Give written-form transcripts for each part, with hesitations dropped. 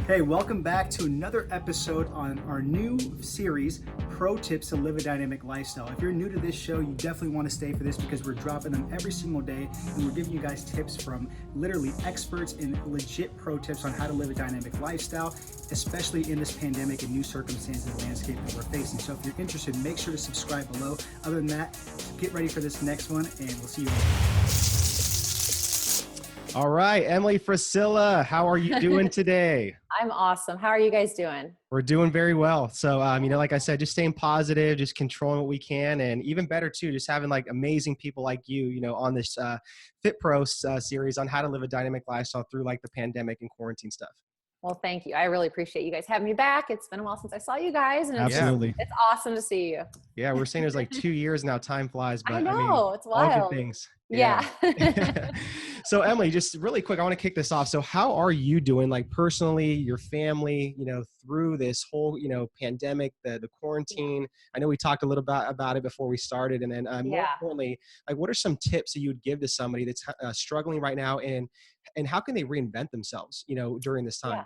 Hey, welcome back to another episode on our new series, Pro Tips to Live a Dynamic Lifestyle. If you're new to this show, you definitely want to stay for this because we're dropping them every single day and we're giving you guys tips from literally experts and legit pro tips on how to live a dynamic lifestyle, especially in this pandemic and new circumstances and landscape that we're facing. So if you're interested, make sure to subscribe below. Other than that, get ready for this next one and we'll see you later. All right, Emily Frisella, how are you doing today? I'm awesome. How are you guys doing? We're doing very well. So, like I said, just staying positive, just controlling what we can, and even better too, just having like amazing people like you, on this Fit Pro series on how to live a dynamic lifestyle through like the pandemic and quarantine stuff. Well, thank you. I really appreciate you guys having me back. It's been a while since I saw you guys, and Absolutely. It's awesome to see you. Yeah, we're saying it was like 2 years now. Time flies, but I know, it's wild. All good things. Yeah. So Emily, just really quick, I want to kick this off. So how are you doing, like personally, your family, through this whole, pandemic, the quarantine? I know we talked a little bit about it before we started. And then more importantly, like what are some tips that you would give to somebody that's struggling right now, and how can they reinvent themselves, during this time?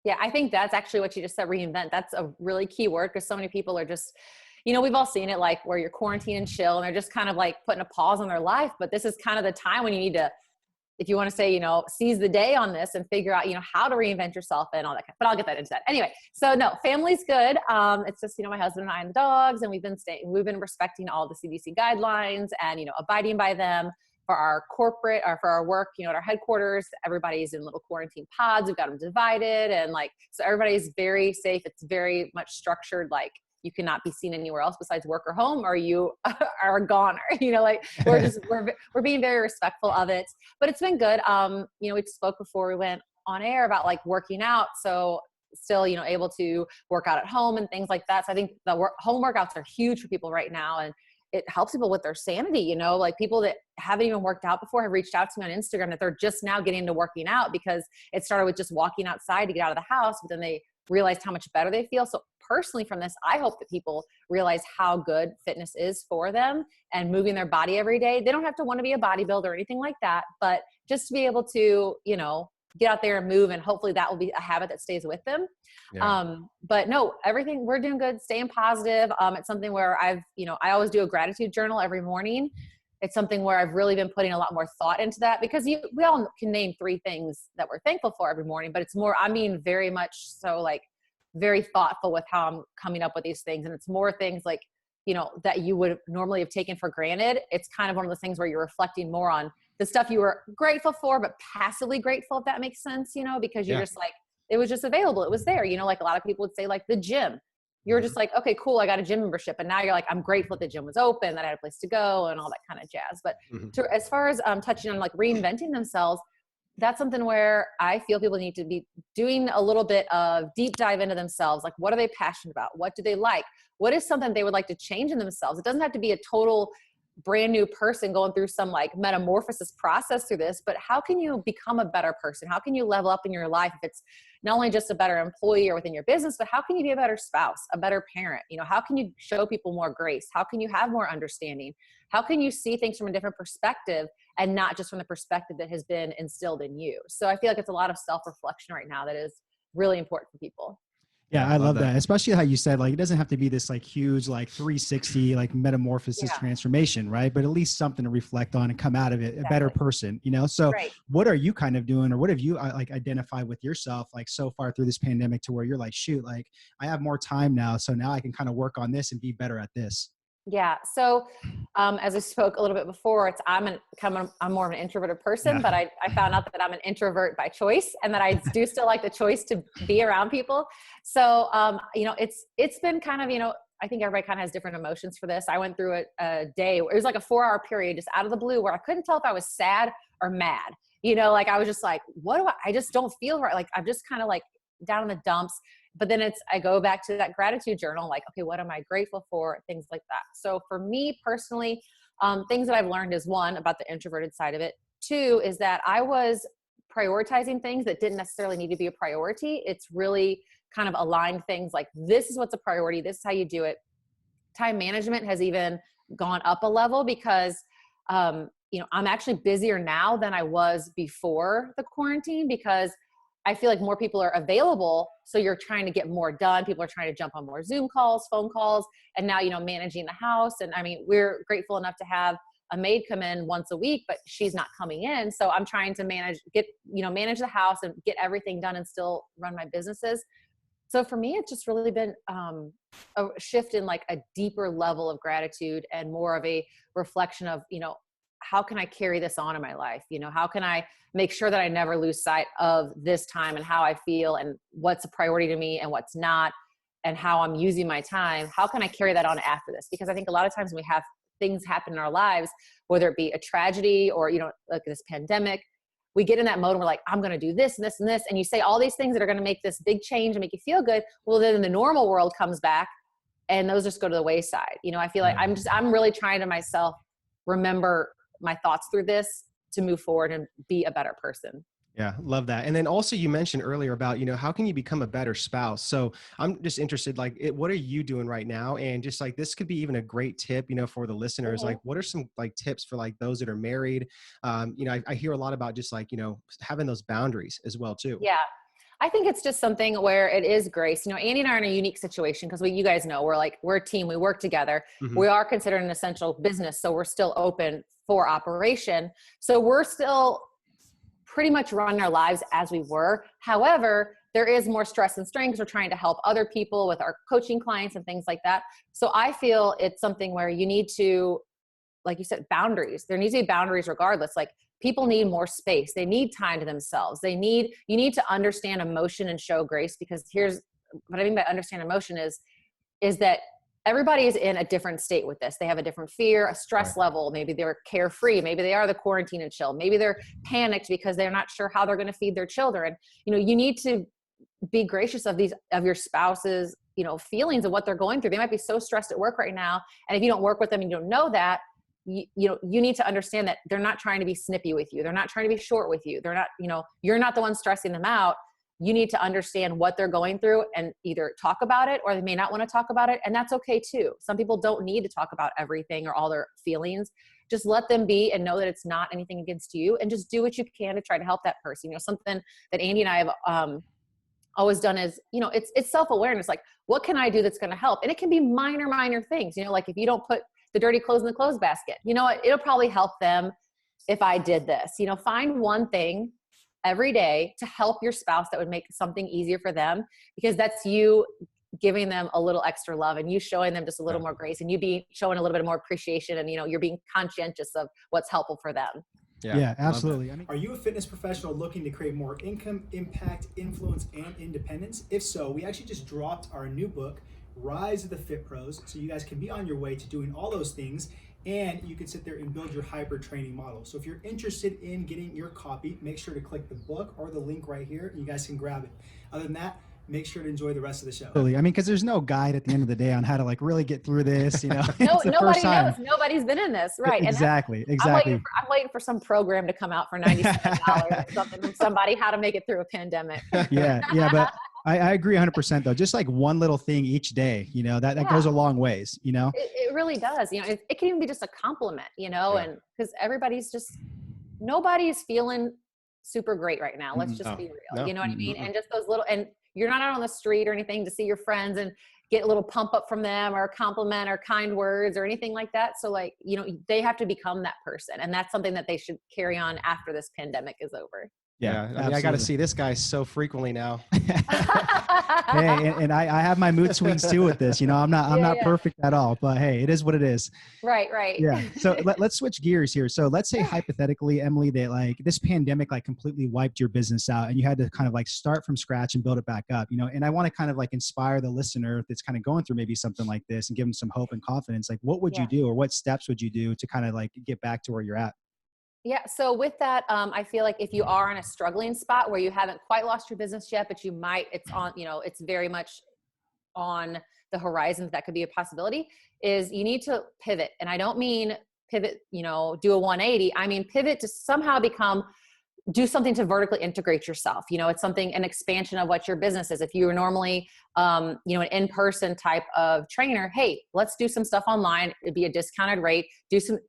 Yeah, I think that's actually what you just said, reinvent. That's a really key word because so many people are just, we've all seen it, like where you're quarantined and chill and they're just kind of like putting a pause on their life. But this is kind of the time when you need to, if you want to say, seize the day on this and figure out, how to reinvent yourself and all that. But I'll get that into that. Anyway, so no, family's good. It's just, my husband and I and the dogs, and we've been respecting all the CDC guidelines and, abiding by them. For our corporate or for our work, at our headquarters, everybody's in little quarantine pods. We've got them divided. And so everybody's very safe. It's very much structured. Like you cannot be seen anywhere else besides work or home, or you are a goner, we're being very respectful of it, but it's been good. We spoke before we went on air about like working out. So still, able to work out at home and things like that. So I think the home workouts are huge for people right now. And it helps people with their sanity, like people that haven't even worked out before have reached out to me on Instagram that they're just now getting into working out because it started with just walking outside to get out of the house, but then they realized how much better they feel. So personally from this, I hope that people realize how good fitness is for them and moving their body every day. They don't have to want to be a bodybuilder or anything like that, but just to be able to, get out there and move, and hopefully that will be a habit that stays with them. Yeah. But no, everything, we're doing good, staying positive. It's something where I always do a gratitude journal every morning. It's something where I've really been putting a lot more thought into that because we all can name 3 things that we're thankful for every morning, but it's more, I mean, very much so like very thoughtful with how I'm coming up with these things. And it's more things like, that you would normally have taken for granted. It's kind of one of those things where you're reflecting more on the stuff you were grateful for, but passively grateful, if that makes sense, because you're just like, it was just available. It was there, like a lot of people would say like the gym. You're just like, okay, cool. I got a gym membership. And now you're like, I'm grateful the gym was open, that I had a place to go and all that kind of jazz. But as far as touching on like reinventing themselves, that's something where I feel people need to be doing a little bit of deep dive into themselves. Like, what are they passionate about? What do they like? What is something they would like to change in themselves? It doesn't have to be a total brand new person going through some like metamorphosis process through this, but how can you become a better person? How can you level up in your life? If it's not only just a better employee or within your business, but how can you be a better spouse, a better parent? How can you show people more grace? How can you have more understanding? How can you see things from a different perspective and not just from the perspective that has been instilled in you? So I feel like it's a lot of self-reflection right now that is really important for people. Yeah, I love that. Especially how you said, like, it doesn't have to be this like huge, like 360, like metamorphosis transformation, right? But at least something to reflect on and come out of it a better person, So what are you kind of doing, or what have you like identified with yourself, like so far through this pandemic to where you're like, shoot, like I have more time now. So now I can kind of work on this and be better at this. Yeah. So, as I spoke a little bit before, I'm more of an introverted person, but I found out that I'm an introvert by choice and that I do still like the choice to be around people. So, it's been kind of, I think everybody kind of has different emotions for this. I went through a day, it was like a 4-hour period just out of the blue where I couldn't tell if I was sad or mad, like I was just like, I just don't feel right. Like I'm just kind of like down in the dumps. But then I go back to that gratitude journal, like, okay, what am I grateful for? Things like that. So for me personally, things that I've learned is 1, about the introverted side of it. 2 is that I was prioritizing things that didn't necessarily need to be a priority. It's really kind of aligned things like, this is what's a priority. This is how you do it. Time management has even gone up a level because, I'm actually busier now than I was before the quarantine because I feel like more people are available. So you're trying to get more done. People are trying to jump on more Zoom calls, phone calls, and now, managing the house. And I mean, we're grateful enough to have a maid come in once a week, but she's not coming in. So I'm trying to manage the house and get everything done and still run my businesses. So for me, it's just really been a shift in like a deeper level of gratitude and more of a reflection of, how can I carry this on in my life? How can I make sure that I never lose sight of this time and how I feel and what's a priority to me and what's not, and how I'm using my time? How can I carry that on after this? Because I think a lot of times when we have things happen in our lives, whether it be a tragedy or, like this pandemic, we get in that mode and we're like, I'm going to do this and this and this. And you say all these things that are going to make this big change and make you feel good. Well, then the normal world comes back and those just go to the wayside. I feel like I'm really trying to myself remember my thoughts through this to move forward and be a better person. Yeah, love that. And then also you mentioned earlier about, how can you become a better spouse? So I'm just interested, like, what are you doing right now? And just like, this could be even a great tip, for the listeners, like, what are some like tips for like those that are married? I hear a lot about just like, having those boundaries as well too. Yeah. I think it's just something where it is grace. Andy and I are in a unique situation because you guys know, we're a team, we work together. Mm-hmm. We are considered an essential business. So we're still open for operation. So we're still pretty much running our lives as we were. However, there is more stress and strain because we're trying to help other people with our coaching clients and things like that. So I feel it's something where you need to, like you said, boundaries. There needs to be boundaries regardless. Like, people need more space. They need time to themselves. You need to understand emotion and show grace, because here's what I mean by understand emotion is that everybody is in a different state with this. They have a different fear, a stress level. Maybe they're carefree. Maybe they are the quarantine and chill. Maybe they're panicked because they're not sure how they're going to feed their children. You need to be gracious of your spouse's, feelings of what they're going through. They might be so stressed at work right now. And if you don't work with them and you don't know that, you need to understand that they're not trying to be snippy with you. They're not trying to be short with you. They're not, you're not the one stressing them out. You need to understand what they're going through and either talk about it, or they may not want to talk about it. And that's okay too. Some people don't need to talk about everything or all their feelings. Just let them be and know that it's not anything against you, and just do what you can to try to help that person. Something that Andy and I have always done is, it's self-awareness. Like, what can I do that's going to help? And it can be minor things, like if you don't put the dirty clothes in the clothes basket, it'll probably help them if I did this. Find one thing every day to help your spouse that would make something easier for them, because that's you giving them a little extra love and you showing them just a little more grace, and you showing a little bit more appreciation, and you're being conscientious of what's helpful for them. Yeah, absolutely. Are you a fitness professional looking to create more income, impact, influence, and independence? If so, we actually just dropped our new book, Rise of the Fit Pros, so you guys can be on your way to doing all those things, and you can sit there and build your hyper training model. So if you're interested in getting your copy, make sure to click the book or the link right here, and you guys can grab it. Other than that, make sure to enjoy the rest of the show. Absolutely. I mean, because there's no guide at the end of the day on how to like really get through this. Nobody knows. Nobody's been in this, right? Exactly. I'm waiting for some program to come out for $97 or something from somebody, how to make it through a pandemic. Yeah, but I agree 100% though. Just like one little thing each day, that goes a long ways, It really does. It can even be just a compliment, and because nobody's feeling super great right now. Let's just be real. You know what I mean? And just those little, and you're not out on the street or anything to see your friends and get a little pump up from them or a compliment or kind words or anything like that. So like, they have to become that person. And that's something that they should carry on after this pandemic is over. Yeah. I mean, I got to see this guy so frequently now. Hey, and I have my mood swings too with this, I'm not perfect at all, but hey, it is what it is. Right. Yeah. So let's switch gears here. So let's say hypothetically, Emily, that like this pandemic, like completely wiped your business out and you had to kind of like start from scratch and build it back up, and I want to kind of like inspire the listener that's kind of going through maybe something like this and give them some hope and confidence. Like, what would you do, or what steps would you do to kind of like get back to where you're at? Yeah. So with that, I feel like if you are in a struggling spot where you haven't quite lost your business yet, but it's on, it's very much on the horizon, that could be a possibility, is you need to pivot. And I don't mean pivot, do a 180. I mean, pivot to somehow become do something to vertically integrate yourself. It's something, an expansion of what your business is. If you were normally, an in-person type of trainer, hey, let's do some stuff online. It'd be a discounted rate.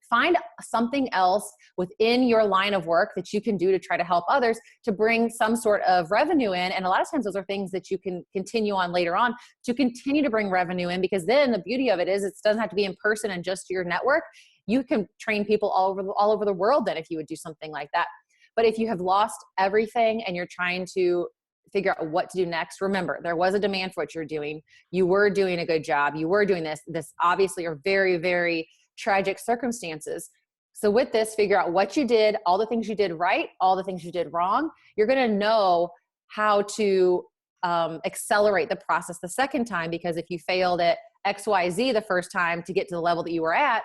Find something else within your line of work that you can do to try to help others to bring some sort of revenue in. And a lot of times those are things that you can continue on later on to continue to bring revenue in, because then the beauty of it is it doesn't have to be in person and just your network. You can train people all over the world then if you would do something like that. But if you have lost everything and you're trying to figure out what to do next, remember, there was a demand for what you're doing. You were doing a good job. You were doing this. This obviously are very, very tragic circumstances. So with this, figure out what you did, all the things you did right, all the things you did wrong. You're going to know how to accelerate the process the second time, because if you failed at XYZ the first time to get to the level that you were at,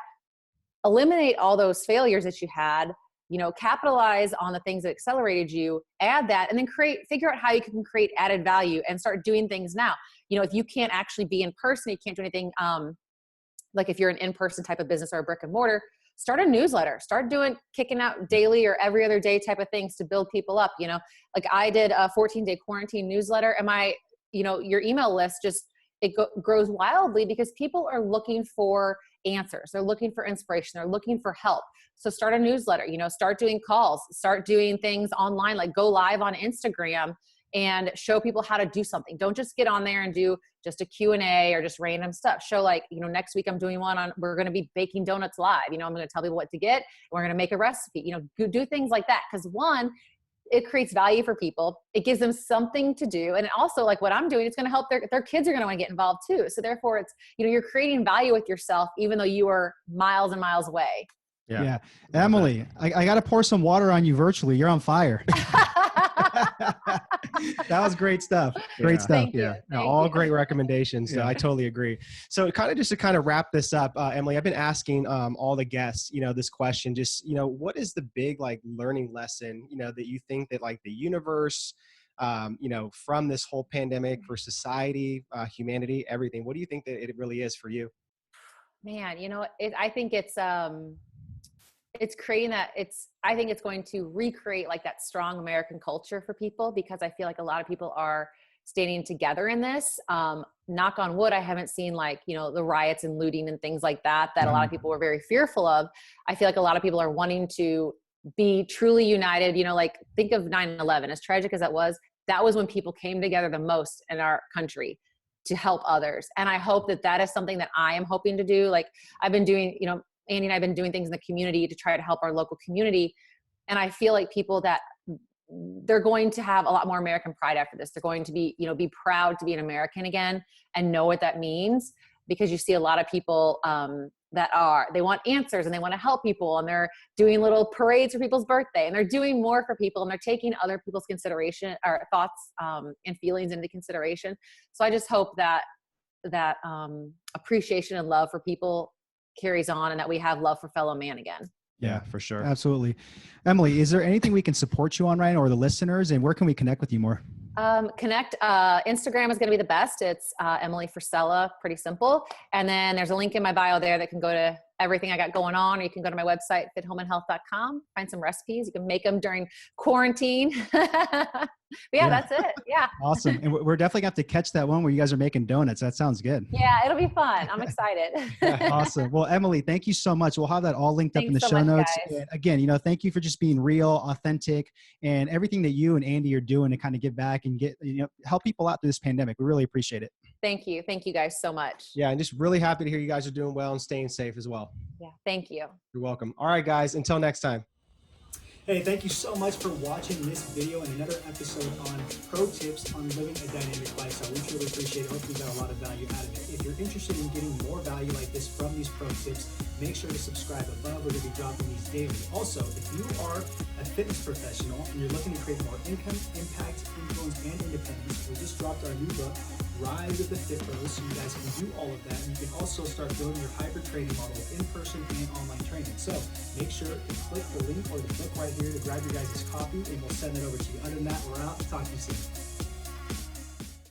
eliminate all those failures that you had, capitalize on the things that accelerated you, add that, and then figure out how you can create added value and start doing things now. If you can't actually be in person, you can't do anything, like if you're an in-person type of business or a brick and mortar, start a newsletter, start kicking out daily or every other day type of things to build people up. Like I did a 14-day quarantine newsletter, and your email list grows wildly because people are looking for answers. They're looking for inspiration. They're looking for help. So start a newsletter, start doing calls, start doing things online, like go live on Instagram and show people how to do something. Don't just get on there and do just a Q&A or just random stuff. Show next week I'm doing we're going to be baking donuts live. I'm going to tell people what to get. We're going to make a recipe, do things like that. Because one, it creates value for people. It gives them something to do. And also, like what I'm doing, it's going to help their kids are going to want to get involved too. So therefore it's, you're creating value with yourself, even though you are miles and miles away. Yeah. Emily, I got to pour some water on you virtually. You're on fire. That was great stuff. Great stuff. Thank you. All great recommendations. So I totally agree. So to wrap this up, Emily, I've been asking all the guests, this question, just, what is the big learning lesson, that you think that the universe, from this whole pandemic for society, humanity, everything, what do you think that it really is for you? Man, I think it's creating that I think it's going to recreate that strong American culture for people, because I feel like a lot of people are standing together in this. Knock on wood, I haven't seen the riots and looting and things like that a lot of people were very fearful of. I feel like a lot of people are wanting to be truly united. Think of 9/11, as tragic as that was when people came together the most in our country to help others. And I hope that is something that I am hoping to do. I've been doing, Andy and I have been doing things in the community to try to help our local community. And I feel like people that they're going to have a lot more American pride after this. They're going to be, be proud to be an American again and know what that means, because you see a lot of people they want answers and they want to help people, and they're doing little parades for people's birthday, and they're doing more for people, and they're taking other people's consideration or thoughts and feelings into consideration. So I just hope that appreciation and love for people carries on, and that we have love for fellow man again. Yeah, for sure. Absolutely. Emily, is there anything we can support you on, Ryan, or the listeners, and where can we connect with you more? Instagram is going to be the best. It's Emily Frisella, pretty simple. And then there's a link in my bio there that can go to everything I got going on, or you can go to my website, fithomeandhealth.com, find some recipes. You can make them during quarantine. But that's it. Yeah. Awesome. And we're definitely going to have to catch that one where you guys are making donuts. That sounds good. Yeah, it'll be fun. I'm excited. Awesome. Well, Emily, thank you so much. We'll have that all linked up in the show notes. And again, thank you for just being real, authentic, and everything that you and Andy are doing to kind of give back and help people out through this pandemic. We really appreciate it. Thank you. Thank you guys so much. Yeah. And just really happy to hear you guys are doing well and staying safe as well. Yeah. Thank you. You're welcome. All right, guys, until next time. Hey, thank you so much for watching this video and another episode on pro tips on living a dynamic lifestyle. We truly appreciate it. Hope you got a lot of value out of it. If you're interested in getting more value like this from these pro tips, make sure to subscribe above. We're going to be dropping these daily. Also, if you are a fitness professional and you're looking to create more income, impact, influence, and independence, we just dropped our new book, Rise of the Fit Pros, so you guys can do all of that. And you can also start building your hybrid training model of in-person and online training. So make sure to click the link or the book right here to grab your guys' copy, and we'll send it over to you. Other than that, we're out. Talk to you soon.